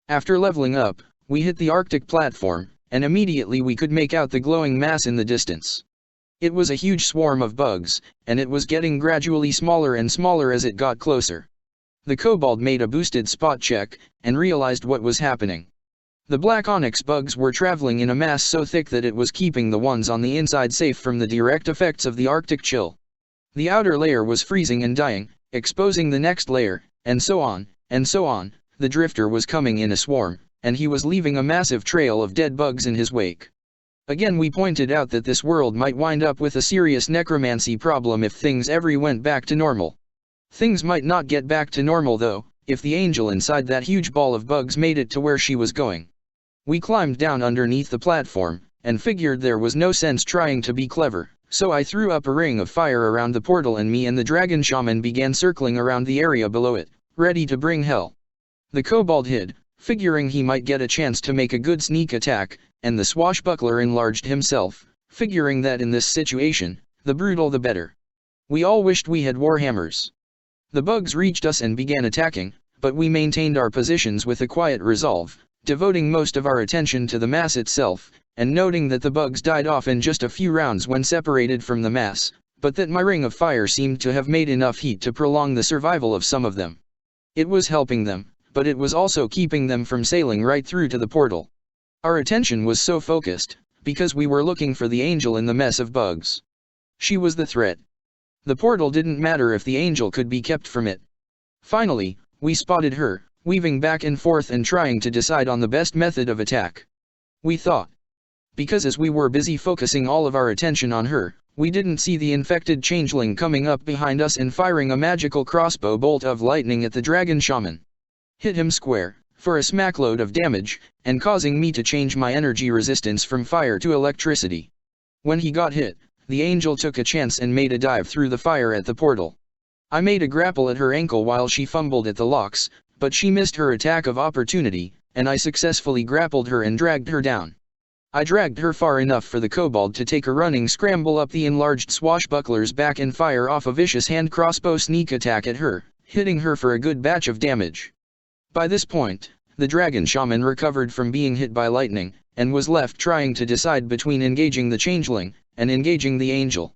After leveling up, we hit the Arctic platform, and immediately we could make out the glowing mass in the distance. It was a huge swarm of bugs, and it was getting gradually smaller and smaller as it got closer. The kobold made a boosted spot check, and realized what was happening. The black onyx bugs were traveling in a mass so thick that it was keeping the ones on the inside safe from the direct effects of the Arctic chill. The outer layer was freezing and dying, exposing the next layer, and so on, and so on. The drifter was coming in a swarm, and he was leaving a massive trail of dead bugs in his wake. Again we pointed out that this world might wind up with a serious necromancy problem if things ever went back to normal. Things might not get back to normal though, if the angel inside that huge ball of bugs made it to where she was going. We climbed down underneath the platform, and figured there was no sense trying to be clever, so I threw up a ring of fire around the portal and me and the dragon shaman began circling around the area below it, ready to bring hell. The kobold hid, figuring he might get a chance to make a good sneak attack, and the swashbuckler enlarged himself, figuring that in this situation, the brutal the better. We all wished we had warhammers. The bugs reached us and began attacking, but we maintained our positions with a quiet resolve, devoting most of our attention to the mass itself, and noting that the bugs died off in just a few rounds when separated from the mass, but that my ring of fire seemed to have made enough heat to prolong the survival of some of them. It was helping them, but it was also keeping them from sailing right through to the portal. Our attention was so focused, because we were looking for the angel in the mess of bugs. She was the threat. The portal didn't matter if the angel could be kept from it. Finally, we spotted her, weaving back and forth and trying to decide on the best method of attack. We thought. Because as we were busy focusing all of our attention on her, we didn't see the infected changeling coming up behind us and firing a magical crossbow bolt of lightning at the dragon shaman. Hit him square, for a smackload of damage, and causing me to change my energy resistance from fire to electricity. When he got hit, the angel took a chance and made a dive through the fire at the portal. I made a grapple at her ankle while she fumbled at the locks, but she missed her attack of opportunity, and I successfully grappled her and dragged her down. I dragged her far enough for the kobold to take a running scramble up the enlarged swashbuckler's back and fire off a vicious hand crossbow sneak attack at her, hitting her for a good batch of damage. By this point, the dragon shaman recovered from being hit by lightning, and was left trying to decide between engaging the changeling, and engaging the angel.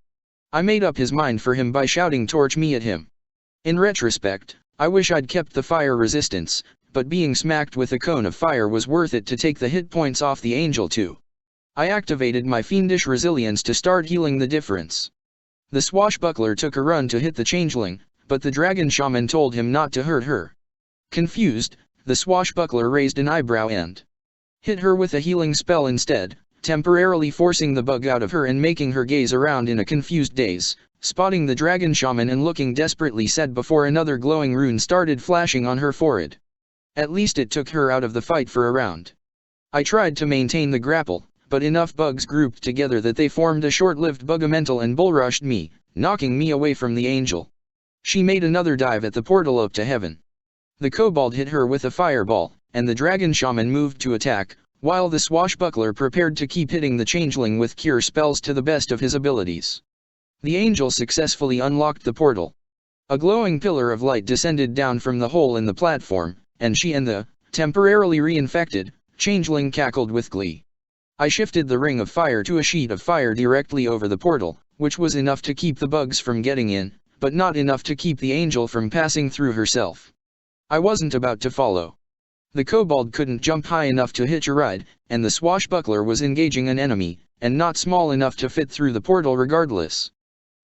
I made up his mind for him by shouting "Torch me" at him. In retrospect, I wish I'd kept the fire resistance, but being smacked with a cone of fire was worth it to take the hit points off the angel too. I activated my fiendish resilience to start healing the difference. The swashbuckler took a run to hit the changeling, but the dragon shaman told him not to hurt her. Confused, the swashbuckler raised an eyebrow and hit her with a healing spell instead, temporarily forcing the bug out of her and making her gaze around in a confused daze, spotting the dragon shaman and looking desperately sad before another glowing rune started flashing on her forehead. At least it took her out of the fight for a round. I tried to maintain the grapple, but enough bugs grouped together that they formed a short-lived bugamental and bull-rushed me, knocking me away from the angel. She made another dive at the portal up to heaven. The kobold hit her with a fireball, and the dragon shaman moved to attack, while the swashbuckler prepared to keep hitting the changeling with cure spells to the best of his abilities. The angel successfully unlocked the portal. A glowing pillar of light descended down from the hole in the platform, and she and the, temporarily reinfected, changeling cackled with glee. I shifted the ring of fire to a sheet of fire directly over the portal, which was enough to keep the bugs from getting in, but not enough to keep the angel from passing through herself. I wasn't about to follow. The kobold couldn't jump high enough to hitch a ride, and the swashbuckler was engaging an enemy, and not small enough to fit through the portal regardless.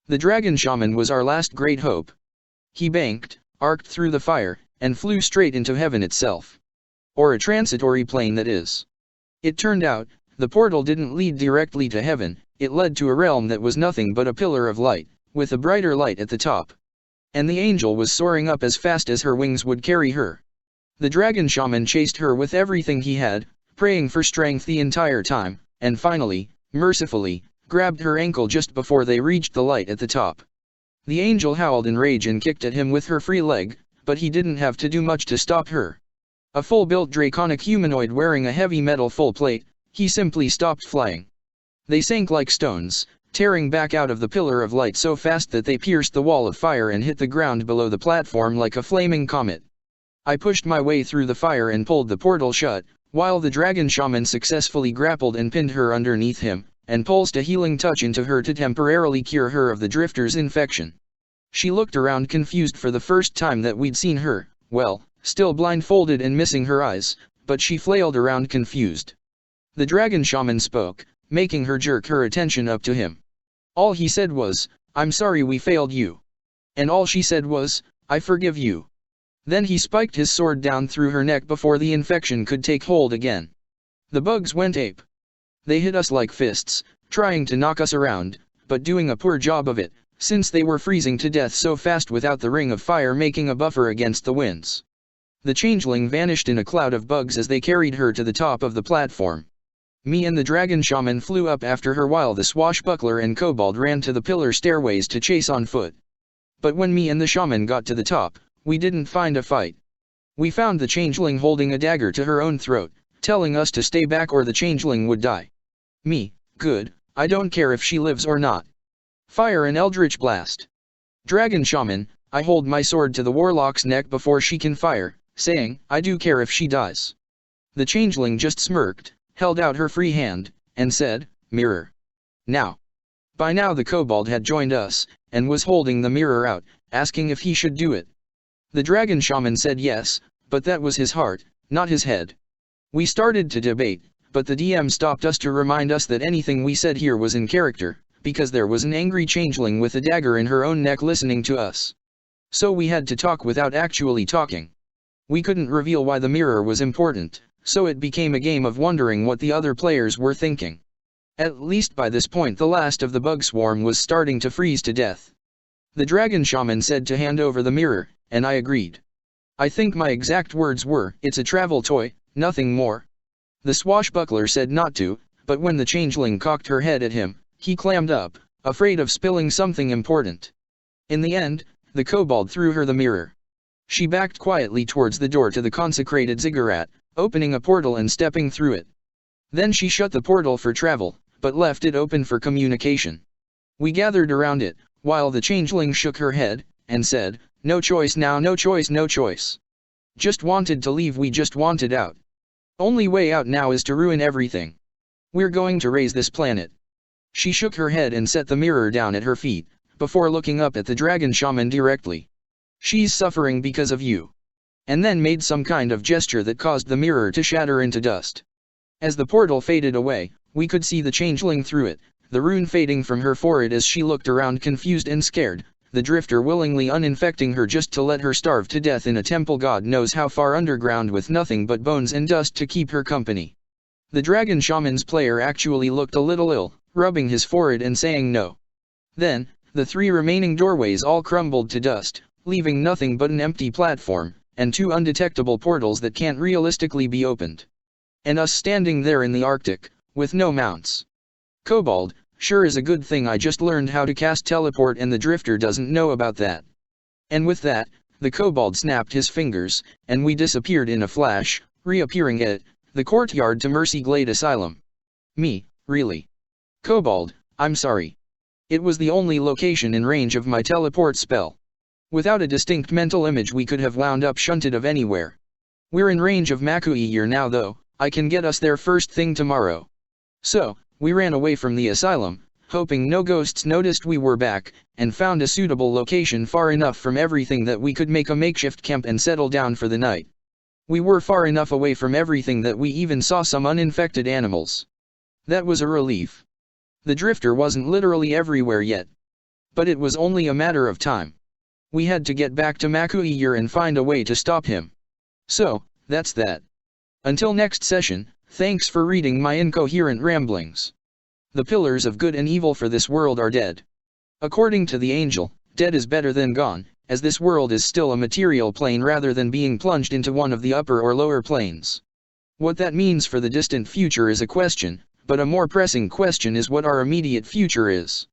The dragon shaman was our last great hope. He banked, arced through the fire, and flew straight into heaven itself. Or a transitory plane, that is. It turned out, the portal didn't lead directly to heaven, it led to a realm that was nothing but a pillar of light, with a brighter light at the top. And the angel was soaring up as fast as her wings would carry her. The dragon shaman chased her with everything he had, praying for strength the entire time, and finally, mercifully, grabbed her ankle just before they reached the light at the top. The angel howled in rage and kicked at him with her free leg, but he didn't have to do much to stop her. A full-built draconic humanoid wearing a heavy metal full plate, he simply stopped flying. They sank like stones, tearing back out of the pillar of light so fast that they pierced the wall of fire and hit the ground below the platform like a flaming comet. I pushed my way through the fire and pulled the portal shut, while the dragon shaman successfully grappled and pinned her underneath him, and pulsed a healing touch into her to temporarily cure her of the drifter's infection. She looked around confused for the first time that we'd seen her, well, still blindfolded and missing her eyes, but she flailed around confused. The dragon shaman spoke, making her jerk her attention up to him. All he said was, "I'm sorry we failed you." And all she said was, "I forgive you." Then he spiked his sword down through her neck before the infection could take hold again. The bugs went ape. They hit us like fists, trying to knock us around, but doing a poor job of it, since they were freezing to death so fast without the ring of fire making a buffer against the winds. The changeling vanished in a cloud of bugs as they carried her to the top of the platform. Me and the dragon shaman flew up after her while the swashbuckler and kobold ran to the pillar stairways to chase on foot. But when me and the shaman got to the top, we didn't find a fight. We found the changeling holding a dagger to her own throat, telling us to stay back or the changeling would die. Me, good, I don't care if she lives or not. Fire an eldritch blast. Dragon shaman, I hold my sword to the warlock's neck before she can fire, saying, I do care if she dies. The changeling just smirked, held out her free hand, and said, mirror. Now. By now the kobold had joined us, and was holding the mirror out, asking if he should do it. The dragon shaman said yes, but that was his heart, not his head. We started to debate, but the DM stopped us to remind us that anything we said here was in character, because there was an angry changeling with a dagger in her own neck listening to us. So we had to talk without actually talking. We couldn't reveal why the mirror was important, so it became a game of wondering what the other players were thinking. At least by this point the last of the bug swarm was starting to freeze to death. The dragon shaman said to hand over the mirror, and I agreed. I think my exact words were, "It's a travel toy, nothing more." The swashbuckler said not to, but when the changeling cocked her head at him, he clammed up, afraid of spilling something important. In the end, the kobold threw her the mirror. She backed quietly towards the door to the consecrated ziggurat, opening a portal and stepping through it. Then she shut the portal for travel, but left it open for communication. We gathered around it, while the changeling shook her head, and said, "No choice now, no choice, no choice. Just wanted to leave, we just wanted out. Only way out now is to ruin everything. We're going to raise this planet." She shook her head and set the mirror down at her feet, before looking up at the dragon shaman directly. "She's suffering because of you." And then made some kind of gesture that caused the mirror to shatter into dust. As the portal faded away, we could see the changeling through it, the rune fading from her forehead as she looked around confused and scared, the drifter willingly uninfecting her just to let her starve to death in a temple God knows how far underground with nothing but bones and dust to keep her company. The dragon shaman's player actually looked a little ill, rubbing his forehead and saying no. Then, the 3 remaining doorways all crumbled to dust, leaving nothing but an empty platform, and 2 undetectable portals that can't realistically be opened. And us standing there in the Arctic, with no mounts. Kobold, sure is a good thing I just learned how to cast teleport and the drifter doesn't know about that. And with that, the kobold snapped his fingers, and we disappeared in a flash, reappearing at the courtyard to Mercy Glade Asylum. Me, really? Kobold, I'm sorry. It was the only location in range of my teleport spell. Without a distinct mental image we could have wound up shunted of anywhere. We're in range of Makuhir now though, I can get us there first thing tomorrow. So, we ran away from the asylum, hoping no ghosts noticed we were back, and found a suitable location far enough from everything that we could make a makeshift camp and settle down for the night. We were far enough away from everything that we even saw some uninfected animals. That was a relief. The drifter wasn't literally everywhere yet. But it was only a matter of time. We had to get back to Makuhir and find a way to stop him. So, that's that. Until next session, thanks for reading my incoherent ramblings. The pillars of good and evil for this world are dead. According to the angel, dead is better than gone, as this world is still a material plane rather than being plunged into one of the upper or lower planes. What that means for the distant future is a question, but a more pressing question is what our immediate future is.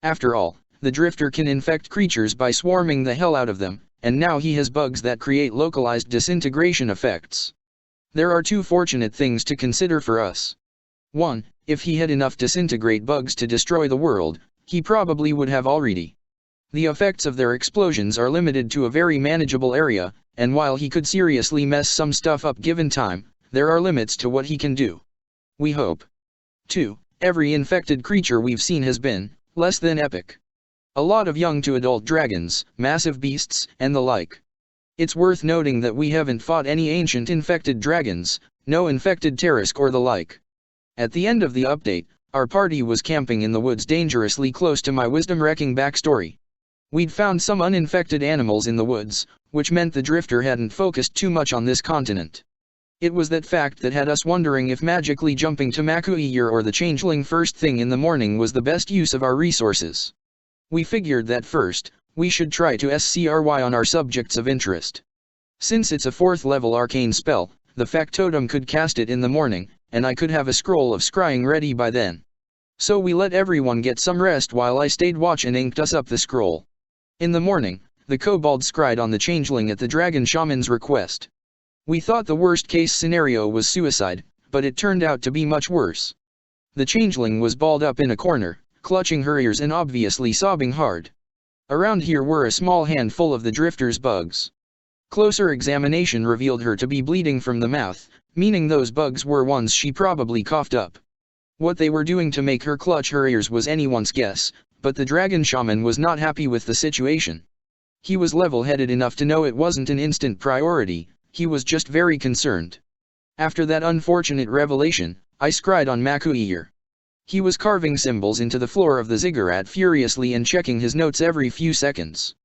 After all, the drifter can infect creatures by swarming the hell out of them, and now he has bugs that create localized disintegration effects. There are 2 fortunate things to consider for us. 1. If he had enough disintegrate bugs to destroy the world, he probably would have already. The effects of their explosions are limited to a very manageable area, and while he could seriously mess some stuff up given time, there are limits to what he can do. We hope. 2. Every infected creature we've seen has been less than epic. A lot of young to adult dragons, massive beasts, and the like. It's worth noting that we haven't fought any ancient infected dragons, no infected Tarisk or the like. At the end of the update, our party was camping in the woods dangerously close to my wisdom-wrecking backstory. We'd found some uninfected animals in the woods, which meant the drifter hadn't focused too much on this continent. It was that fact that had us wondering if magically jumping to Maku'ir or the Changeling first thing in the morning was the best use of our resources. We figured that first, we should try to SCRY on our subjects of interest. Since it's a 4th level arcane spell, the factotum could cast it in the morning, and I could have a scroll of scrying ready by then. So we let everyone get some rest while I stayed watch and inked us up the scroll. In the morning, the kobold scried on the changeling at the dragon shaman's request. We thought the worst case scenario was suicide, but it turned out to be much worse. The changeling was balled up in a corner, clutching her ears and obviously sobbing hard. Around here were a small handful of the drifter's bugs. Closer examination revealed her to be bleeding from the mouth, meaning those bugs were ones she probably coughed up. What they were doing to make her clutch her ears was anyone's guess, but the dragon shaman was not happy with the situation. He was level-headed enough to know it wasn't an instant priority, he was just very concerned. After that unfortunate revelation, I scried on Maku'ir. He was carving symbols into the floor of the ziggurat furiously and checking his notes every few seconds.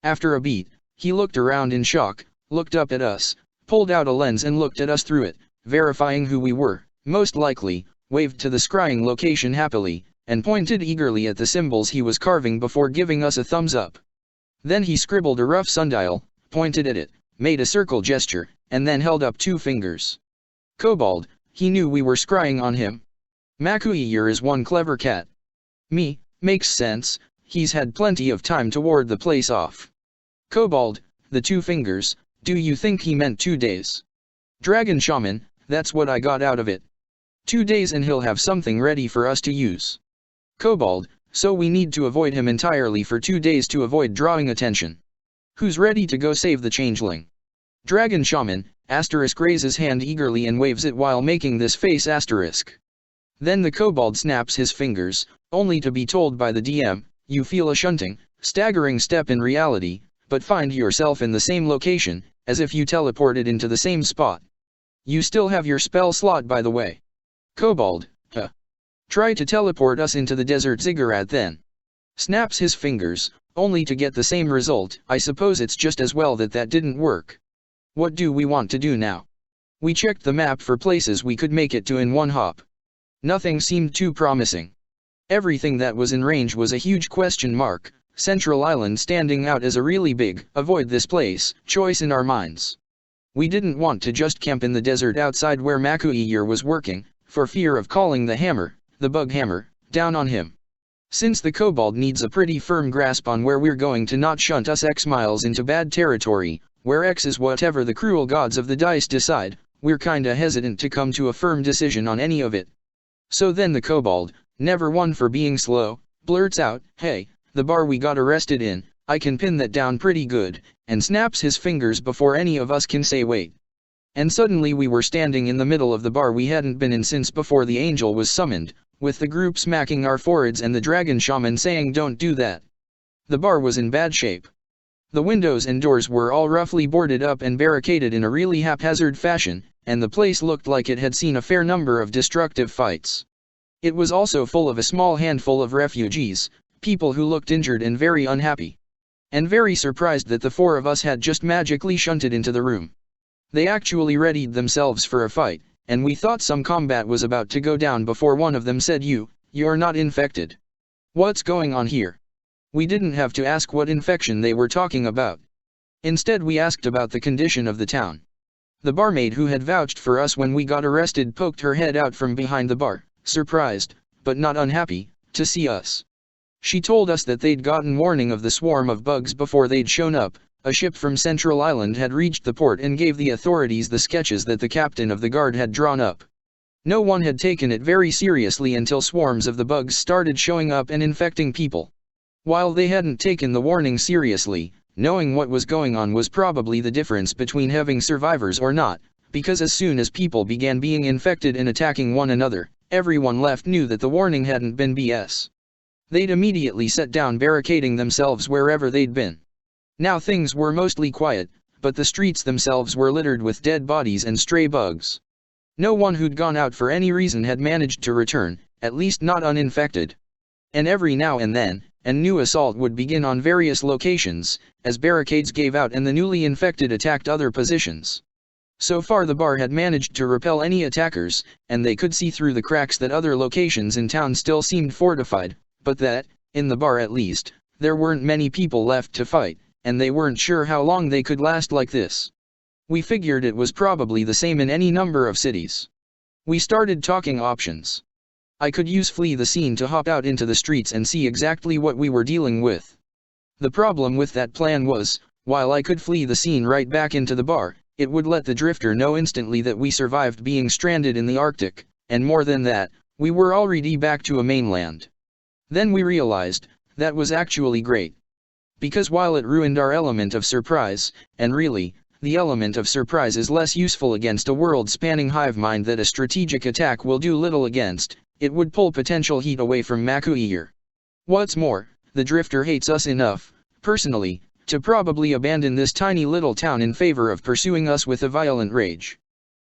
After a beat, he looked around in shock, looked up at us, pulled out a lens and looked at us through it, verifying who we were, most likely, waved to the scrying location happily, and pointed eagerly at the symbols he was carving before giving us a thumbs up. Then he scribbled a rough sundial, pointed at it, made a circle gesture, and then held up 2 fingers. Kobold, he knew we were scrying on him. Maku'ir is one clever cat. Me, makes sense, he's had plenty of time to ward the place off. Kobold, the 2 fingers, do you think he meant 2 days? Dragon shaman, that's what I got out of it. 2 days and he'll have something ready for us to use. Kobold, so we need to avoid him entirely for 2 days to avoid drawing attention. Who's ready to go save the changeling? Dragon shaman, asterisk raises hand eagerly and waves it while making this face asterisk. Then the kobold snaps his fingers, only to be told by the DM, you feel a shunting, staggering step in reality, but find yourself in the same location, as if you teleported into the same spot. You still have your spell slot by the way. Kobold, huh. Try to teleport us into the desert ziggurat then. Snaps his fingers, only to get the same result. I suppose it's just as well that that didn't work. What do we want to do now? We checked the map for places we could make it to in one hop. Nothing seemed too promising. Everything that was in range was a huge question mark, Central Island standing out as a really big, avoid this place, choice in our minds. We didn't want to just camp in the desert outside where Maku'ir was working, for fear of calling the hammer, the bug hammer, down on him. Since the kobold needs a pretty firm grasp on where we're going to not shunt us X miles into bad territory, where X is whatever the cruel gods of the dice decide, we're kinda hesitant to come to a firm decision on any of it. So then the kobold, never one for being slow, blurts out, hey, the bar we got arrested in, I can pin that down pretty good, and snaps his fingers before any of us can say wait. And suddenly we were standing in the middle of the bar we hadn't been in since before the angel was summoned, with the group smacking our foreheads and the dragon shaman saying don't do that. The bar was in bad shape. The windows and doors were all roughly boarded up and barricaded in a really haphazard fashion, and the place looked like it had seen a fair number of destructive fights. It was also full of a small handful of refugees, people who looked injured and very unhappy. And very surprised that the 4 of us had just magically shunted into the room. They actually readied themselves for a fight, and we thought some combat was about to go down before one of them said you're not infected. What's going on here? We didn't have to ask what infection they were talking about. Instead we asked about the condition of the town. The barmaid who had vouched for us when we got arrested poked her head out from behind the bar, surprised, but not unhappy, to see us. She told us that they'd gotten warning of the swarm of bugs before they'd shown up. A ship from Central Island had reached the port and gave the authorities the sketches that the captain of the guard had drawn up. No one had taken it very seriously until swarms of the bugs started showing up and infecting people. While they hadn't taken the warning seriously, knowing what was going on was probably the difference between having survivors or not, because as soon as people began being infected and attacking one another, everyone left knew that the warning hadn't been BS. They'd immediately set down barricading themselves wherever they'd been. Now things were mostly quiet, but the streets themselves were littered with dead bodies and stray bugs. No one who'd gone out for any reason had managed to return, at least not uninfected. And every now and then, a new assault would begin on various locations, as barricades gave out and the newly infected attacked other positions. So far the bar had managed to repel any attackers, and they could see through the cracks that other locations in town still seemed fortified, but that, in the bar at least, there weren't many people left to fight, and they weren't sure how long they could last like this. We figured it was probably the same in any number of cities. We started talking options. I could use flee the scene to hop out into the streets and see exactly what we were dealing with. The problem with that plan was, while I could flee the scene right back into the bar, it would let the drifter know instantly that we survived being stranded in the Arctic, and more than that, we were already back to a mainland. Then we realized, that was actually great. Because while it ruined our element of surprise, and really, the element of surprise is less useful against a world-spanning hive mind that a strategic attack will do little against, it would pull potential heat away from Makuhir. What's more, the drifter hates us enough, personally, to probably abandon this tiny little town in favor of pursuing us with a violent rage.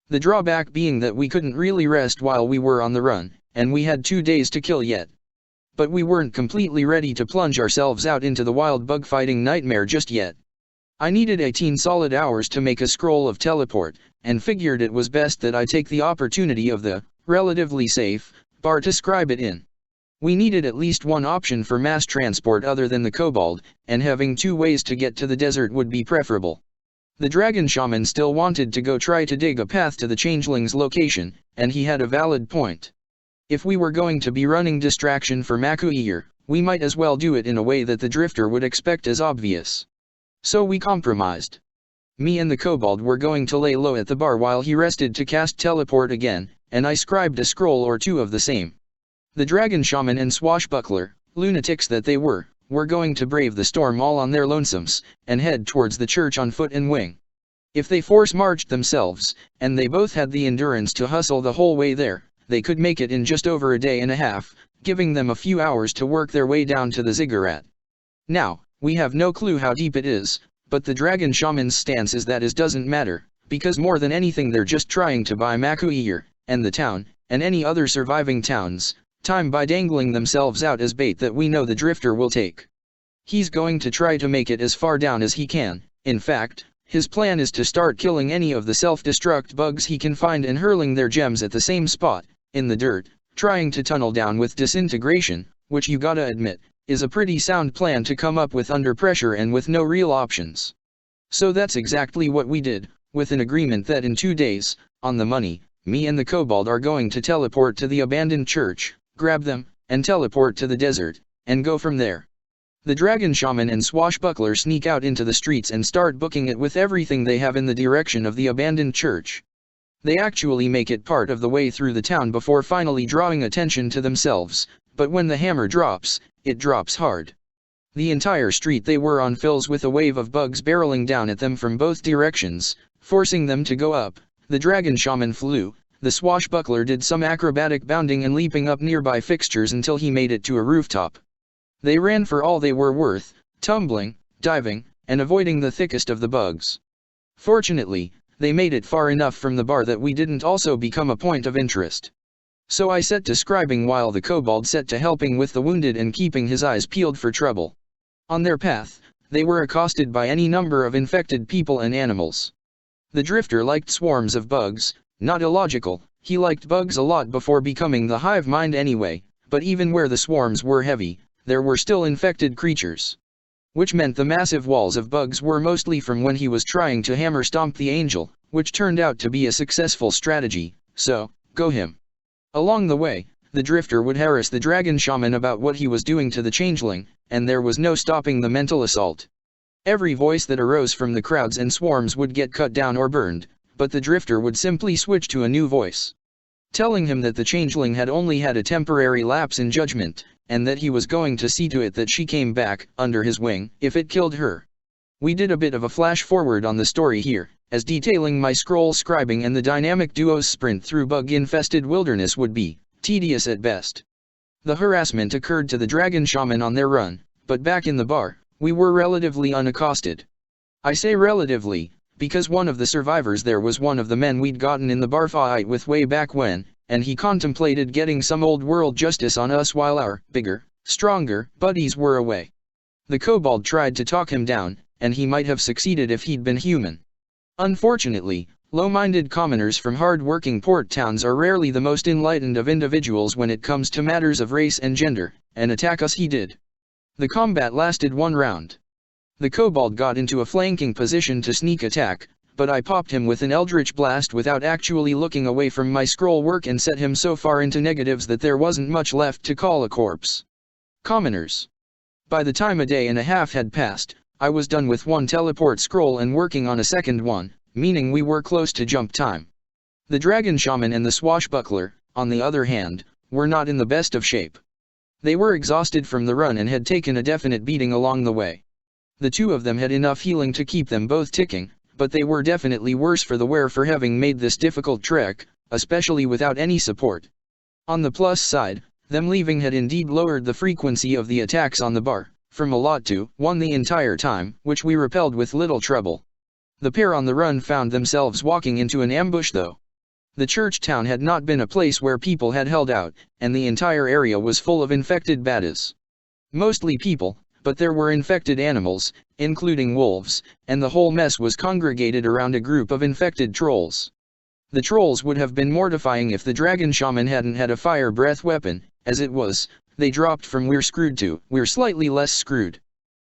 The drawback being that we couldn't really rest while we were on the run, and we had 2 days to kill yet. But we weren't completely ready to plunge ourselves out into the wild bug fighting nightmare just yet. I needed 18 solid hours to make a scroll of teleport, and figured it was best that I take the opportunity of the relatively safe bar to scribe it in. We needed at least one option for mass transport other than the kobold, and having 2 ways to get to the desert would be preferable. The dragon shaman still wanted to go try to dig a path to the changeling's location, and he had a valid point. If we were going to be running distraction for Makuhir, we might as well do it in a way that the drifter would expect as obvious. So we compromised. Me and the kobold were going to lay low at the bar while he rested to cast teleport again, and I scribed a scroll or 2 of the same. The dragon shaman and swashbuckler, lunatics that they were going to brave the storm all on their lonesomes, and head towards the church on foot and wing. If they force-marched themselves, and they both had the endurance to hustle the whole way there, they could make it in just over a day and a half, giving them a few hours to work their way down to the ziggurat. Now, we have no clue how deep it is, but the dragon shaman's stance is that it doesn't matter, because more than anything they're just trying to buy Makuhir, and the town, and any other surviving towns, time by dangling themselves out as bait that we know the drifter will take. He's going to try to make it as far down as he can. In fact, his plan is to start killing any of the self-destruct bugs he can find and hurling their gems at the same spot, in the dirt, trying to tunnel down with disintegration, which you gotta admit, is a pretty sound plan to come up with under pressure and with no real options. So that's exactly what we did, with an agreement that in 2 days, on the money, me and the kobold are going to teleport to the abandoned church, grab them, and teleport to the desert, and go from there. The dragon shaman and swashbuckler sneak out into the streets and start booking it with everything they have in the direction of the abandoned church. They actually make it part of the way through the town before finally drawing attention to themselves, but when the hammer drops, it drops hard. The entire street they were on fills with a wave of bugs barreling down at them from both directions, forcing them to go up. The dragon shaman flew, the swashbuckler did some acrobatic bounding and leaping up nearby fixtures until he made it to a rooftop. They ran for all they were worth, tumbling, diving, and avoiding the thickest of the bugs. Fortunately, they made it far enough from the bar that we didn't also become a point of interest. So I set to scribing while the kobold set to helping with the wounded and keeping his eyes peeled for trouble. On their path, they were accosted by any number of infected people and animals. The drifter liked swarms of bugs, not illogical, he liked bugs a lot before becoming the hive mind anyway, but even where the swarms were heavy, there were still infected creatures. Which meant the massive walls of bugs were mostly from when he was trying to hammer stomp the angel, which turned out to be a successful strategy, so, go him. Along the way, the drifter would harass the dragon shaman about what he was doing to the changeling, and there was no stopping the mental assault. Every voice that arose from the crowds and swarms would get cut down or burned, but the drifter would simply switch to a new voice, telling him that the changeling had only had a temporary lapse in judgment, and that he was going to see to it that she came back, under his wing, if it killed her. We did a bit of a flash forward on the story here, as detailing my scroll scribing and the dynamic duo's sprint through bug-infested wilderness would be tedious at best. The harassment occurred to the dragon shaman on their run, but back in the bar, we were relatively unaccosted. I say relatively, because one of the survivors there was one of the men we'd gotten in the bar fight with way back when, and he contemplated getting some old world justice on us while our bigger, stronger buddies were away. The kobold tried to talk him down, and he might have succeeded if he'd been human. Unfortunately, low-minded commoners from hard-working port towns are rarely the most enlightened of individuals when it comes to matters of race and gender, and attack us he did. The combat lasted one round. The kobold got into a flanking position to sneak attack, but I popped him with an eldritch blast without actually looking away from my scroll work and set him so far into negatives that there wasn't much left to call a corpse. Commoners. By the time a day and a half had passed, I was done with one teleport scroll and working on a second one, meaning we were close to jump time. The dragon shaman and the swashbuckler, on the other hand, were not in the best of shape. They were exhausted from the run and had taken a definite beating along the way. The two of them had enough healing to keep them both ticking, but they were definitely worse for the wear for having made this difficult trek, especially without any support. On the plus side, them leaving had indeed lowered the frequency of the attacks on the bar, from a lot to 1 the entire time, which we repelled with little trouble. The pair on the run found themselves walking into an ambush though. The church town had not been a place where people had held out, and the entire area was full of infected baddies. Mostly people, but there were infected animals, including wolves, and the whole mess was congregated around a group of infected trolls. The trolls would have been mortifying if the dragon shaman hadn't had a fire breath weapon. As it was, they dropped from we're screwed to we're slightly less screwed.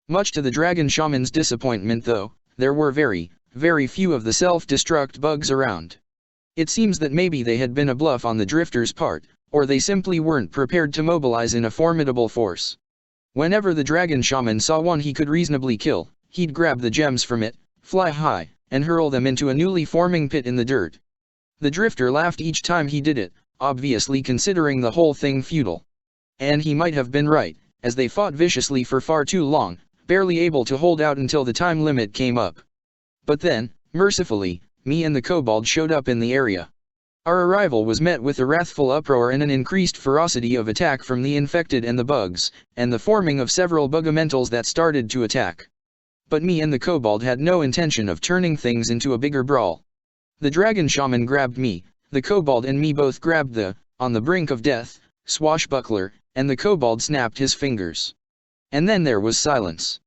Much to the dragon shaman's disappointment though, there were very, very few of the self-destruct bugs around. It seems that maybe they had been a bluff on the drifters' part, or they simply weren't prepared to mobilize in a formidable force. Whenever the dragon shaman saw one he could reasonably kill, he'd grab the gems from it, fly high, and hurl them into a newly forming pit in the dirt. The drifter laughed each time he did it, obviously considering the whole thing futile. And he might have been right, as they fought viciously for far too long, barely able to hold out until the time limit came up. But then, mercifully, me and the kobold showed up in the area. Our arrival was met with a wrathful uproar and an increased ferocity of attack from the infected and the bugs, and the forming of several bugamentals that started to attack. But me and the kobold had no intention of turning things into a bigger brawl. The dragon shaman grabbed me, the kobold and me both grabbed the, on the brink of death, swashbuckler, and the kobold snapped his fingers. And then there was silence.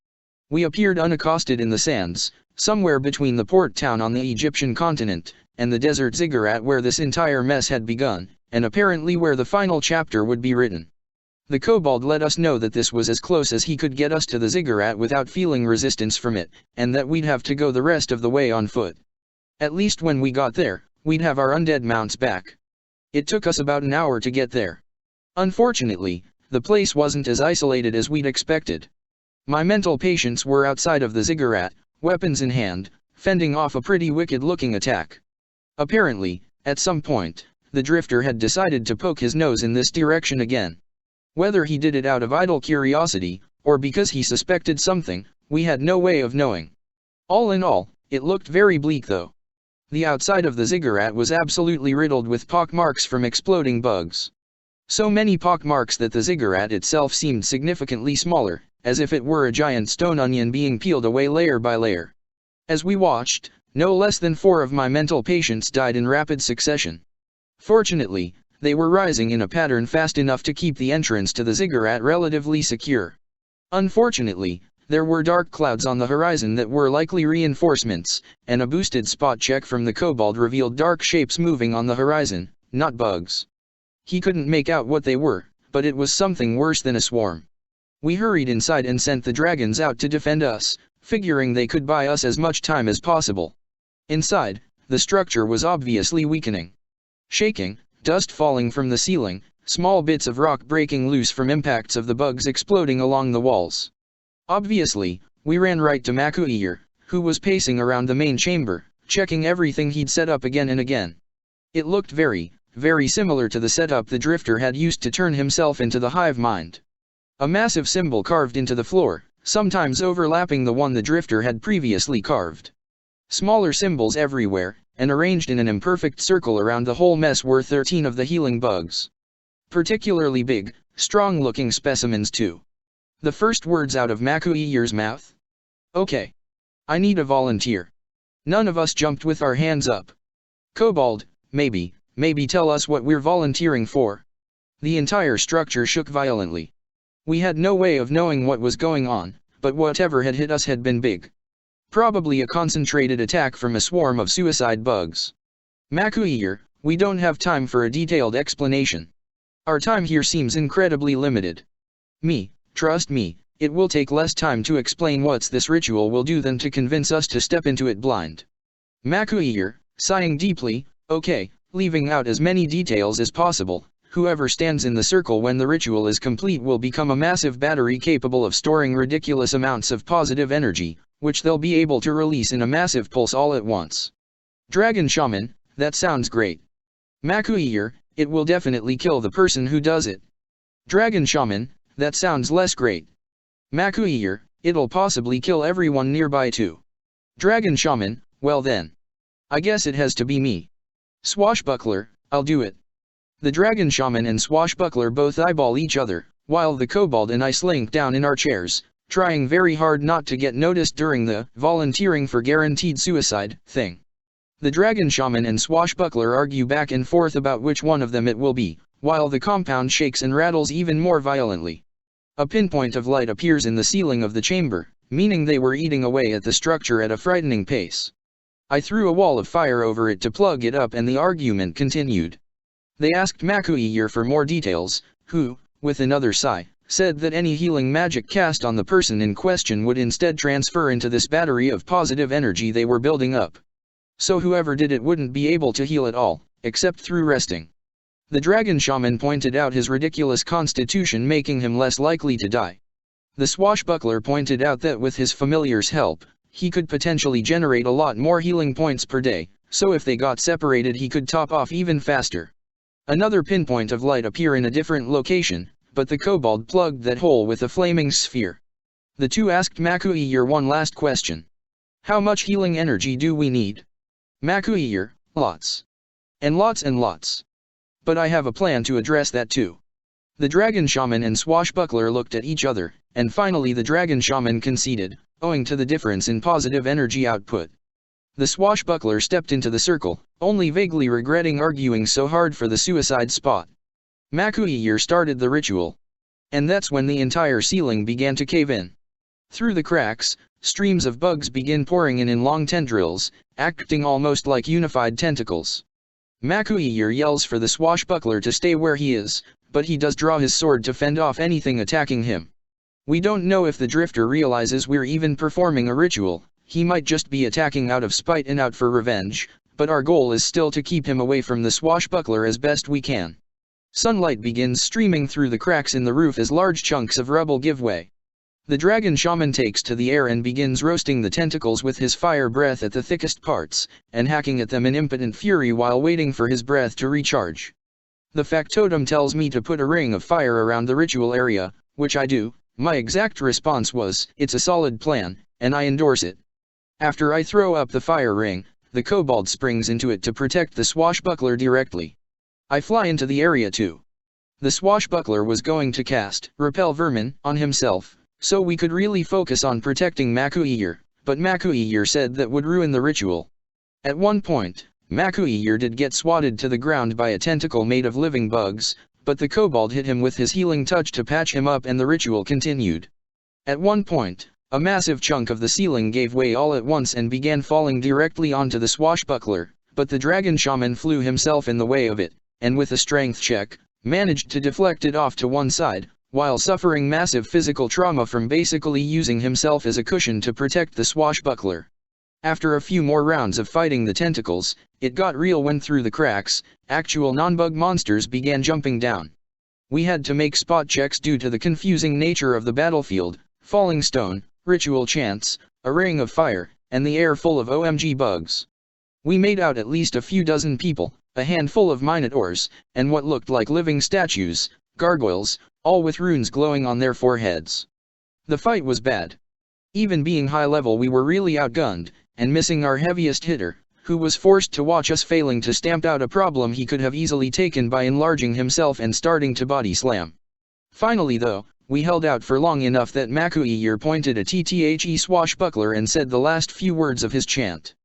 We appeared unaccosted in the sands, somewhere between the port town on the Egyptian continent, and the desert ziggurat where this entire mess had begun, and apparently where the final chapter would be written. The kobold let us know that this was as close as he could get us to the ziggurat without feeling resistance from it, and that we'd have to go the rest of the way on foot. At least when we got there, we'd have our undead mounts back. It took us about an hour to get there. Unfortunately, the place wasn't as isolated as we'd expected. My mental patients were outside of the ziggurat, weapons in hand, fending off a pretty wicked-looking attack. Apparently, at some point, the drifter had decided to poke his nose in this direction again. Whether he did it out of idle curiosity, or because he suspected something, we had no way of knowing. All in all, it looked very bleak though. The outside of the ziggurat was absolutely riddled with pockmarks from exploding bugs. So many pockmarks that the ziggurat itself seemed significantly smaller, as if it were a giant stone onion being peeled away layer by layer. As we watched, no less than 4 of my mental patients died in rapid succession. Fortunately, they were rising in a pattern fast enough to keep the entrance to the ziggurat relatively secure. Unfortunately, there were dark clouds on the horizon that were likely reinforcements, and a boosted spot check from the kobold revealed dark shapes moving on the horizon, not bugs. He couldn't make out what they were, but it was something worse than a swarm. We hurried inside and sent the dragons out to defend us, figuring they could buy us as much time as possible. Inside, the structure was obviously weakening. Shaking, dust falling from the ceiling, small bits of rock breaking loose from impacts of the bugs exploding along the walls. Obviously, we ran right to Makuir, who was pacing around the main chamber, checking everything he'd set up again and again. It looked very, very similar to the setup the drifter had used to turn himself into the hive mind. A massive symbol carved into the floor, sometimes overlapping the one the drifter had previously carved. Smaller symbols everywhere, and arranged in an imperfect circle around the whole mess were 13 of the healing bugs. Particularly big, strong-looking specimens too. The first words out of Makuiyer's mouth. "Okay. I need a volunteer." None of us jumped with our hands up. "Kobold, maybe tell us what we're volunteering for." The entire structure shook violently. We had no way of knowing what was going on, but whatever had hit us had been big. Probably a concentrated attack from a swarm of suicide bugs. "Makuiyer, we don't have time for a detailed explanation. Our time here seems incredibly limited. Trust me, it will take less time to explain what this ritual will do than to convince us to step into it blind." Makuiyer, sighing deeply, "Okay, leaving out as many details as possible. Whoever stands in the circle when the ritual is complete will become a massive battery capable of storing ridiculous amounts of positive energy, which they'll be able to release in a massive pulse all at once." Dragon Shaman, that sounds great. Makuiyer, it will definitely kill the person who does it. Dragon Shaman, that sounds less great. Makuiyer, it'll possibly kill everyone nearby too. Dragon Shaman, well then. I guess it has to be me. Swashbuckler, I'll do it. The Dragon Shaman and Swashbuckler both eyeball each other, while the Kobold and I slink down in our chairs, trying very hard not to get noticed during the volunteering for guaranteed suicide thing. The Dragon Shaman and Swashbuckler argue back and forth about which one of them it will be, while the compound shakes and rattles even more violently. A pinpoint of light appears in the ceiling of the chamber, meaning they were eating away at the structure at a frightening pace. I threw a wall of fire over it to plug it up and the argument continued. They asked Makuiyer for more details, who, with another sigh, said that any healing magic cast on the person in question would instead transfer into this battery of positive energy they were building up. So whoever did it wouldn't be able to heal at all, except through resting. The Dragon Shaman pointed out his ridiculous constitution making him less likely to die. The Swashbuckler pointed out that with his familiar's help, he could potentially generate a lot more healing points per day, so if they got separated he could top off even faster. Another pinpoint of light appear in a different location, but the Kobold plugged that hole with a flaming sphere. The two asked Makuiyer one last question. "How much healing energy do we need?" Makuiyer, "Lots. And lots and lots. But I have a plan to address that too." The Dragon Shaman and Swashbuckler looked at each other, and finally the Dragon Shaman conceded, owing to the difference in positive energy output. The Swashbuckler stepped into the circle, only vaguely regretting arguing so hard for the suicide spot. Makuiyer started the ritual. And that's when the entire ceiling began to cave in. Through the cracks, streams of bugs begin pouring in long tendrils, acting almost like unified tentacles. Makuiyer yells for the Swashbuckler to stay where he is, but he does draw his sword to fend off anything attacking him. We don't know if the drifter realizes we're even performing a ritual. He might just be attacking out of spite and out for revenge, but our goal is still to keep him away from the Swashbuckler as best we can. Sunlight begins streaming through the cracks in the roof as large chunks of rubble give way. The Dragon Shaman takes to the air and begins roasting the tentacles with his fire breath at the thickest parts, and hacking at them in impotent fury while waiting for his breath to recharge. The factotum tells me to put a ring of fire around the ritual area, which I do. My exact response was, "It's a solid plan, and I endorse it." After I throw up the fire ring, the Kobold springs into it to protect the Swashbuckler directly. I fly into the area too. The Swashbuckler was going to cast Repel Vermin on himself, so we could really focus on protecting Makuiyer, but Makuiyer said that would ruin the ritual. At one point, Makuiyer did get swatted to the ground by a tentacle made of living bugs, but the Kobold hit him with his healing touch to patch him up and the ritual continued. At one point, a massive chunk of the ceiling gave way all at once and began falling directly onto the Swashbuckler, but the Dragon Shaman flew himself in the way of it, and with a strength check, managed to deflect it off to one side, while suffering massive physical trauma from basically using himself as a cushion to protect the Swashbuckler. After a few more rounds of fighting the tentacles, it got real when through the cracks, actual non-bug monsters began jumping down. We had to make spot checks due to the confusing nature of the battlefield, falling stone, ritual chants, a ring of fire, and the air full of OMG bugs. We made out at least a few dozen people, a handful of minotaurs, and what looked like living statues, gargoyles, all with runes glowing on their foreheads. The fight was bad. Even being high level, we were really outgunned, and missing our heaviest hitter, who was forced to watch us failing to stamp out a problem he could have easily taken by enlarging himself and starting to body slam. Finally though, we held out for long enough that Makuiyer pointed a TTHE swashbuckler and said the last few words of his chant.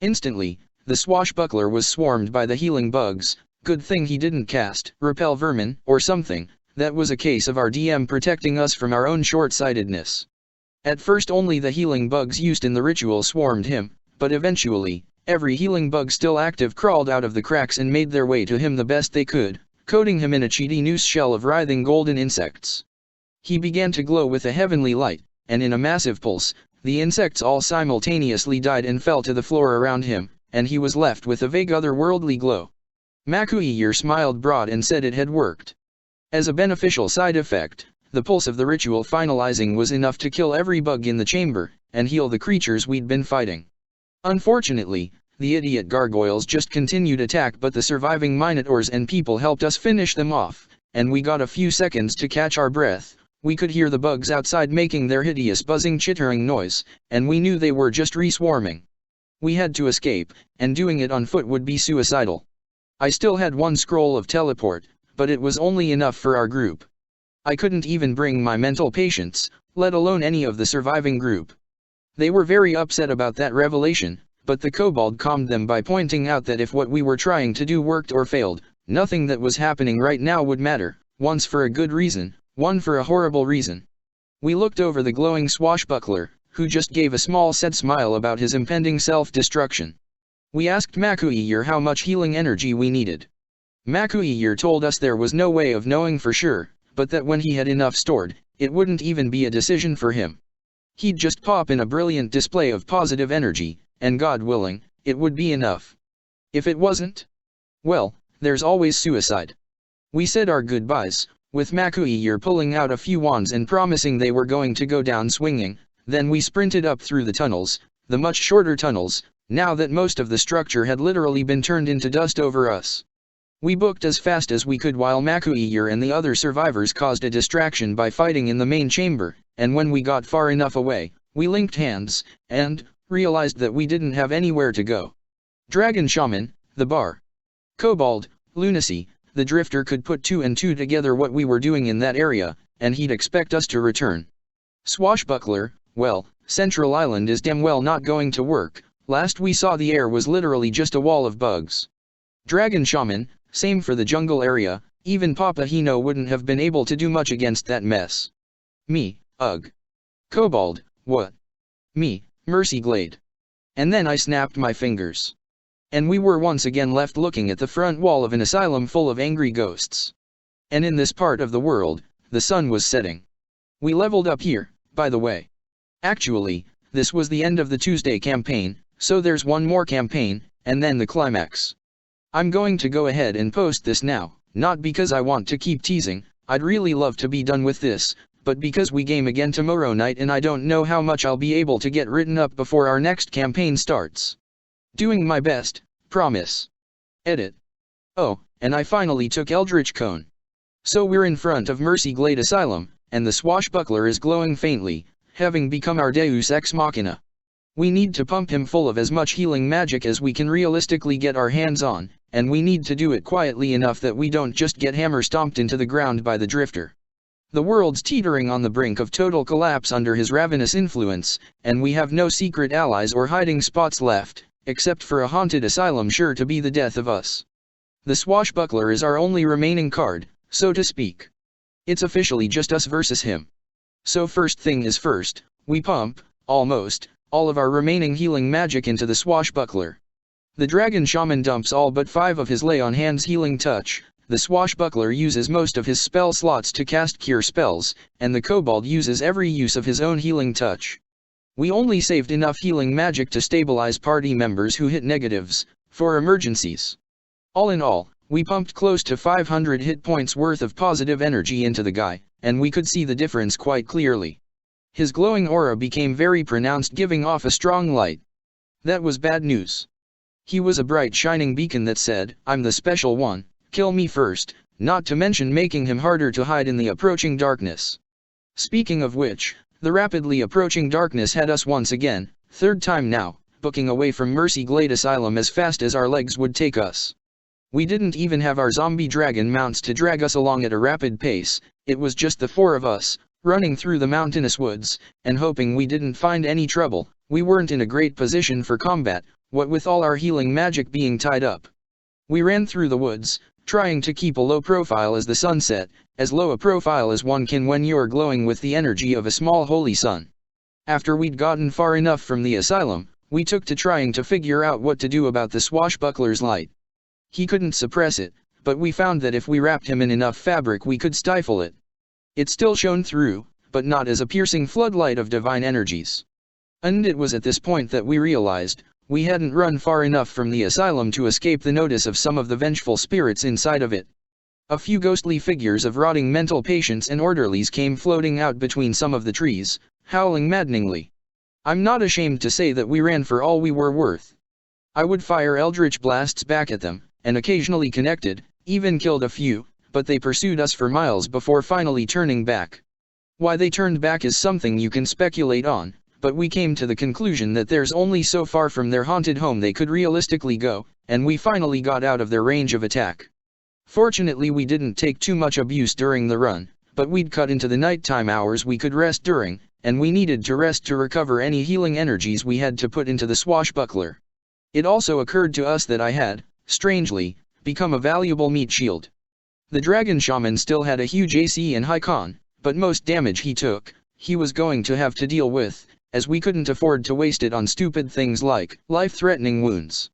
Instantly, the swashbuckler was swarmed by the healing bugs. Good thing he didn't cast repel vermin or something. That was a case of our DM protecting us from our own short-sightedness. At first only the healing bugs used in the ritual swarmed him, but eventually, every healing bug still active crawled out of the cracks and made their way to him the best they could, coating him in a chitinous shell of writhing golden insects. He began to glow with a heavenly light, and in a massive pulse, the insects all simultaneously died and fell to the floor around him, and he was left with a vague otherworldly glow. Makuiyer smiled broad and said it had worked. As a beneficial side effect, the pulse of the ritual finalizing was enough to kill every bug in the chamber, and heal the creatures we'd been fighting. Unfortunately, the idiot gargoyles just continued attack, but the surviving minotaurs and people helped us finish them off, and we got a few seconds to catch our breath. We could hear the bugs outside making their hideous buzzing chittering noise, and we knew they were just reswarming. We had to escape, and doing it on foot would be suicidal. I still had one scroll of teleport, but it was only enough for our group. I couldn't even bring my mental patience, let alone any of the surviving group. They were very upset about that revelation, but the kobold calmed them by pointing out that if what we were trying to do worked or failed, nothing that was happening right now would matter, once for a good reason, one for a horrible reason. We looked over the glowing swashbuckler, who just gave a small sad smile about his impending self-destruction. We asked Makuiyer how much healing energy we needed. Makuiyer told us there was no way of knowing for sure, but that when he had enough stored, it wouldn't even be a decision for him. He'd just pop in a brilliant display of positive energy, and God willing, it would be enough. If it wasn't, well, there's always suicide. We said our goodbyes, with Makuiyer pulling out a few wands and promising they were going to go down swinging. Then we sprinted up through the tunnels, the much shorter tunnels, now that most of the structure had literally been turned into dust over us. We booked as fast as we could while Makuiyer and the other survivors caused a distraction by fighting in the main chamber, and when we got far enough away, we linked hands, and realized that we didn't have anywhere to go. Dragon Shaman, the bar. Kobold, Lunacy, the Drifter could put two and two together what we were doing in that area, and he'd expect us to return. Swashbuckler, well, Central Island is damn well not going to work. Last we saw the air was literally just a wall of bugs. Dragon Shaman, same for the jungle area, even Papa Hino wouldn't have been able to do much against that mess. Me, ugh. Kobold, what? Me, Mercy Glade. And then I snapped my fingers. And we were once again left looking at the front wall of an asylum full of angry ghosts. And in this part of the world, the sun was setting. We leveled up here, by the way. Actually, this was the end of the Tuesday campaign, so there's one more campaign, and then the climax. I'm going to go ahead and post this now, not because I want to keep teasing, I'd really love to be done with this, but because we game again tomorrow night and I don't know how much I'll be able to get written up before our next campaign starts. Doing my best, promise. Edit. Oh, and I finally took Eldritch Cone. So we're in front of Mercy Glade Asylum, and the swashbuckler is glowing faintly, having become our Deus Ex Machina. We need to pump him full of as much healing magic as we can realistically get our hands on, and we need to do it quietly enough that we don't just get hammer stomped into the ground by the Drifter. The world's teetering on the brink of total collapse under his ravenous influence, and we have no secret allies or hiding spots left, except for a haunted asylum sure to be the death of us. The swashbuckler is our only remaining card, so to speak. It's officially just us versus him. So first thing is first, we pump, almost, all of our remaining healing magic into the swashbuckler. The Dragon Shaman dumps all but 5 of his lay on hands healing touch, the swashbuckler uses most of his spell slots to cast cure spells, and the kobold uses every use of his own healing touch. We only saved enough healing magic to stabilize party members who hit negatives, for emergencies. All in all, we pumped close to 500 hit points worth of positive energy into the guy, and we could see the difference quite clearly. His glowing aura became very pronounced, giving off a strong light. That was bad news. He was a bright shining beacon that said, "I'm the special one, kill me first," not to mention making him harder to hide in the approaching darkness. Speaking of which, The rapidly approaching darkness had us once again, third time now, booking away from Mercy Glade Asylum as fast as our legs would take us. We didn't even have our zombie dragon mounts to drag us along at a rapid pace, it was just the four of us, running through the mountainous woods, and hoping we didn't find any trouble. We weren't in a great position for combat, what with all our healing magic being tied up. We ran through the woods, trying to keep a low profile as the sun set, as low a profile as one can when you're glowing with the energy of a small holy sun. After we'd gotten far enough from the asylum, we took to trying to figure out what to do about the swashbuckler's light. He couldn't suppress it, but we found that if we wrapped him in enough fabric we could stifle it. It still shone through, but not as a piercing floodlight of divine energies. And it was at this point that we realized, we hadn't run far enough from the asylum to escape the notice of some of the vengeful spirits inside of it. A few ghostly figures of rotting mental patients and orderlies came floating out between some of the trees, howling maddeningly. I'm not ashamed to say that we ran for all we were worth. I would fire eldritch blasts back at them, and occasionally connected, even killed a few, but they pursued us for miles before finally turning back. Why they turned back is something you can speculate on, but we came to the conclusion that there's only so far from their haunted home they could realistically go, and we finally got out of their range of attack. Fortunately we didn't take too much abuse during the run, but we'd cut into the nighttime hours we could rest during, and we needed to rest to recover any healing energies we had to put into the swashbuckler. It also occurred to us that I had, strangely, become a valuable meat shield. The dragon shaman still had a huge AC and high con, but most damage he took, he was going to have to deal with, as we couldn't afford to waste it on stupid things like life-threatening wounds.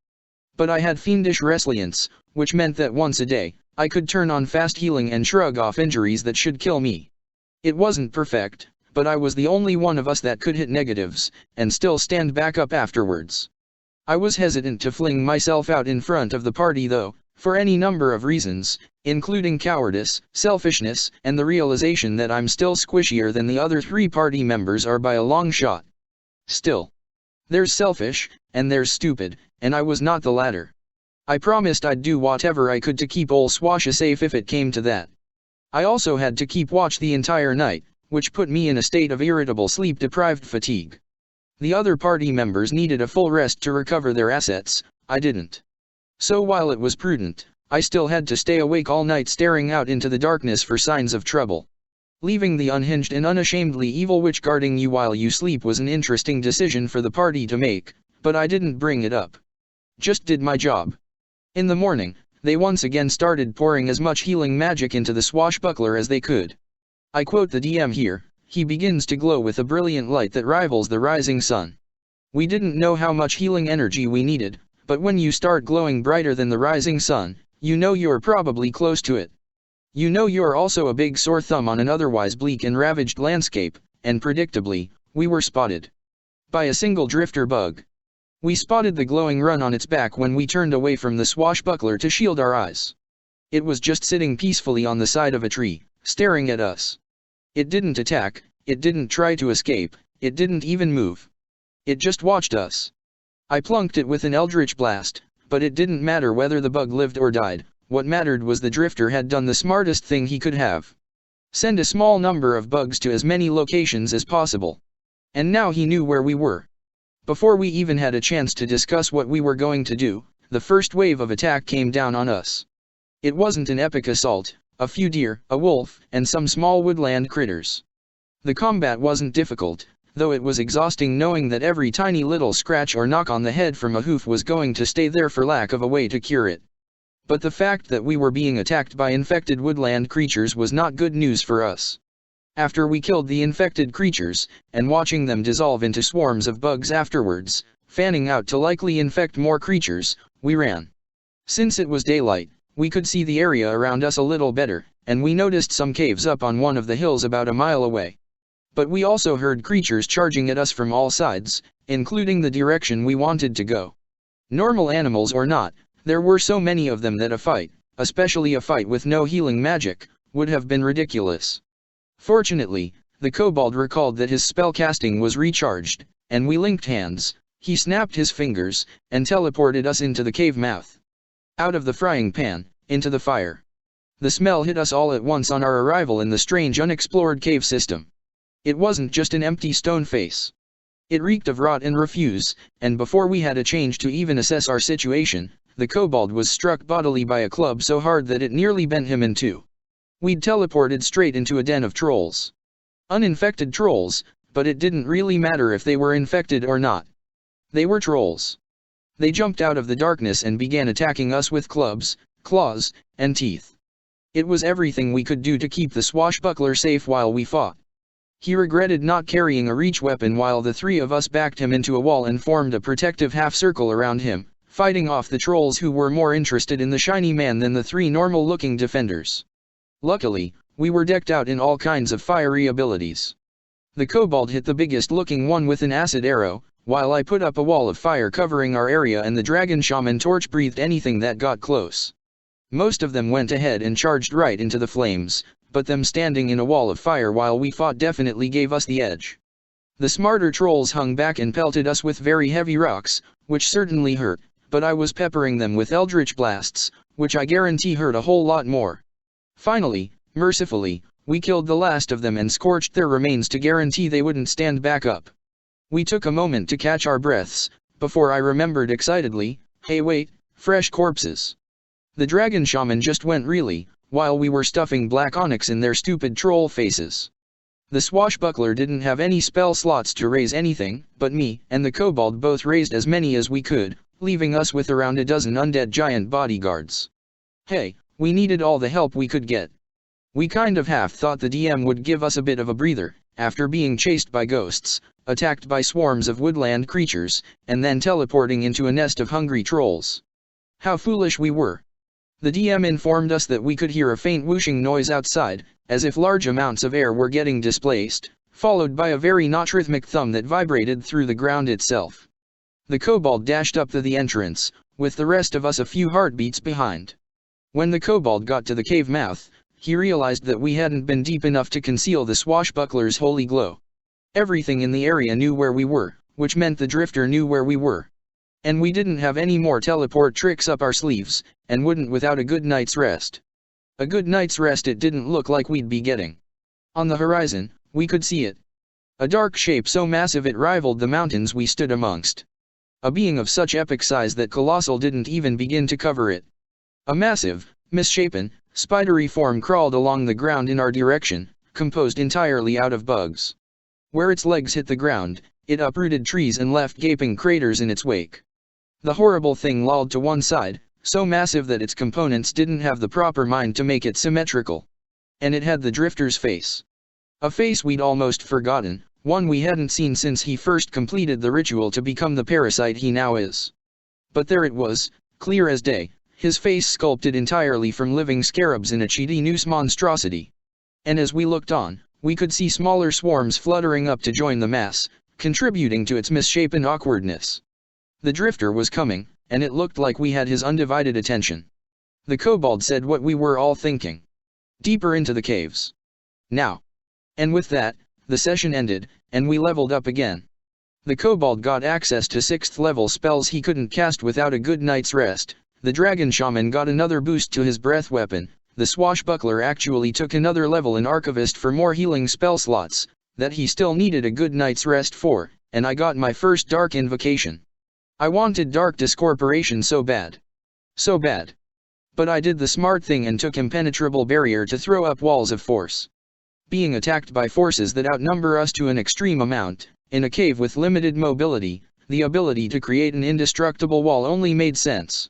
But I had fiendish resilience, which meant that once a day, I could turn on fast healing and shrug off injuries that should kill me. It wasn't perfect, but I was the only one of us that could hit negatives, and still stand back up afterwards. I was hesitant to fling myself out in front of the party though, for any number of reasons, including cowardice, selfishness, and the realization that I'm still squishier than the other three party members are by a long shot. Still, there's selfish, and there's stupid, and I was not the latter. I promised I'd do whatever I could to keep ol' Swasha safe if it came to that. I also had to keep watch the entire night, which put me in a state of irritable sleep-deprived fatigue. The other party members needed a full rest to recover their assets, I didn't. So while it was prudent, I still had to stay awake all night staring out into the darkness for signs of trouble. Leaving the unhinged and unashamedly evil witch guarding you while you sleep was an interesting decision for the party to make, but I didn't bring it up. Just did my job. In the morning, they once again started pouring as much healing magic into the swashbuckler as they could. I quote the DM here, he begins to glow with a brilliant light that rivals the rising sun. We didn't know how much healing energy we needed, but when you start glowing brighter than the rising sun, you know you're probably close to it. You know you're also a big sore thumb on an otherwise bleak and ravaged landscape, and predictably, we were spotted by a single drifter bug. We spotted the glowing run on its back when we turned away from the swashbuckler to shield our eyes. It was just sitting peacefully on the side of a tree, staring at us. It didn't attack, it didn't try to escape, it didn't even move. It just watched us. I plunked it with an eldritch blast, but it didn't matter whether the bug lived or died, what mattered was the drifter had done the smartest thing he could have. Send a small number of bugs to as many locations as possible. And now he knew where we were. Before we even had a chance to discuss what we were going to do, the first wave of attack came down on us. It wasn't an epic assault, a few deer, a wolf, and some small woodland critters. The combat wasn't difficult, though it was exhausting knowing that every tiny little scratch or knock on the head from a hoof was going to stay there for lack of a way to cure it. But the fact that we were being attacked by infected woodland creatures was not good news for us. After we killed the infected creatures, and watching them dissolve into swarms of bugs afterwards, fanning out to likely infect more creatures, we ran. Since it was daylight, we could see the area around us a little better, and we noticed some caves up on one of the hills about a mile away. But we also heard creatures charging at us from all sides, including the direction we wanted to go. Normal animals or not, there were so many of them that a fight, especially a fight with no healing magic, would have been ridiculous. Fortunately, the kobold recalled that his spellcasting was recharged, and we linked hands. He snapped his fingers, and teleported us into the cave mouth. Out of the frying pan, into the fire. The smell hit us all at once on our arrival in the strange unexplored cave system. It wasn't just an empty stone face. It reeked of rot and refuse, and before we had a chance to even assess our situation, the kobold was struck bodily by a club so hard that it nearly bent him in two. We'd teleported straight into a den of trolls. Uninfected trolls, but it didn't really matter if they were infected or not. They were trolls. They jumped out of the darkness and began attacking us with clubs, claws, and teeth. It was everything we could do to keep the swashbuckler safe while we fought. He regretted not carrying a reach weapon while the three of us backed him into a wall and formed a protective half-circle around him, fighting off the trolls who were more interested in the shiny man than the three normal-looking defenders. Luckily, we were decked out in all kinds of fiery abilities. The kobold hit the biggest-looking one with an acid arrow, while I put up a wall of fire covering our area and the dragon shaman torch-breathed anything that got close. Most of them went ahead and charged right into the flames, but them standing in a wall of fire while we fought definitely gave us the edge. The smarter trolls hung back and pelted us with very heavy rocks, which certainly hurt, but I was peppering them with eldritch blasts, which I guarantee hurt a whole lot more. Finally, mercifully, we killed the last of them and scorched their remains to guarantee they wouldn't stand back up. We took a moment to catch our breaths, before I remembered excitedly, hey wait, fresh corpses. The dragon shaman just went really, while we were stuffing black onyx in their stupid troll faces. The swashbuckler didn't have any spell slots to raise anything, but me and the kobold both raised as many as we could, leaving us with around a dozen undead giant bodyguards. Hey, we needed all the help we could get. We kind of half thought the DM would give us a bit of a breather, after being chased by ghosts, attacked by swarms of woodland creatures, and then teleporting into a nest of hungry trolls. How foolish we were. The DM informed us that we could hear a faint whooshing noise outside, as if large amounts of air were getting displaced, followed by a very not rhythmic thump that vibrated through the ground itself. The kobold dashed up to the entrance, with the rest of us a few heartbeats behind. When the kobold got to the cave mouth, he realized that we hadn't been deep enough to conceal the swashbuckler's holy glow. Everything in the area knew where we were, which meant the drifter knew where we were. And we didn't have any more teleport tricks up our sleeves, and wouldn't without a good night's rest. A good night's rest it didn't look like we'd be getting. On the horizon, we could see it. A dark shape so massive it rivaled the mountains we stood amongst. A being of such epic size that Colossal didn't even begin to cover it. A massive, misshapen, spidery form crawled along the ground in our direction, composed entirely out of bugs. Where its legs hit the ground, it uprooted trees and left gaping craters in its wake. The horrible thing lolled to one side, so massive that its components didn't have the proper mind to make it symmetrical. And it had the drifter's face. A face we'd almost forgotten, one we hadn't seen since he first completed the ritual to become the parasite he now is. But there it was, clear as day, his face sculpted entirely from living scarabs in a chitinous monstrosity. And as we looked on, we could see smaller swarms fluttering up to join the mass, contributing to its misshapen awkwardness. The drifter was coming, and it looked like we had his undivided attention. The kobold said what we were all thinking. Deeper into the caves. Now. And with that, the session ended, and we leveled up again. The kobold got access to 6th level spells he couldn't cast without a good night's rest, the dragon shaman got another boost to his breath weapon, the swashbuckler actually took another level in archivist for more healing spell slots, that he still needed a good night's rest for, and I got my first dark invocation. I wanted Dark Discorporation so bad. So bad. But I did the smart thing and took Impenetrable Barrier to throw up walls of force. Being attacked by forces that outnumber us to an extreme amount, in a cave with limited mobility, the ability to create an indestructible wall only made sense.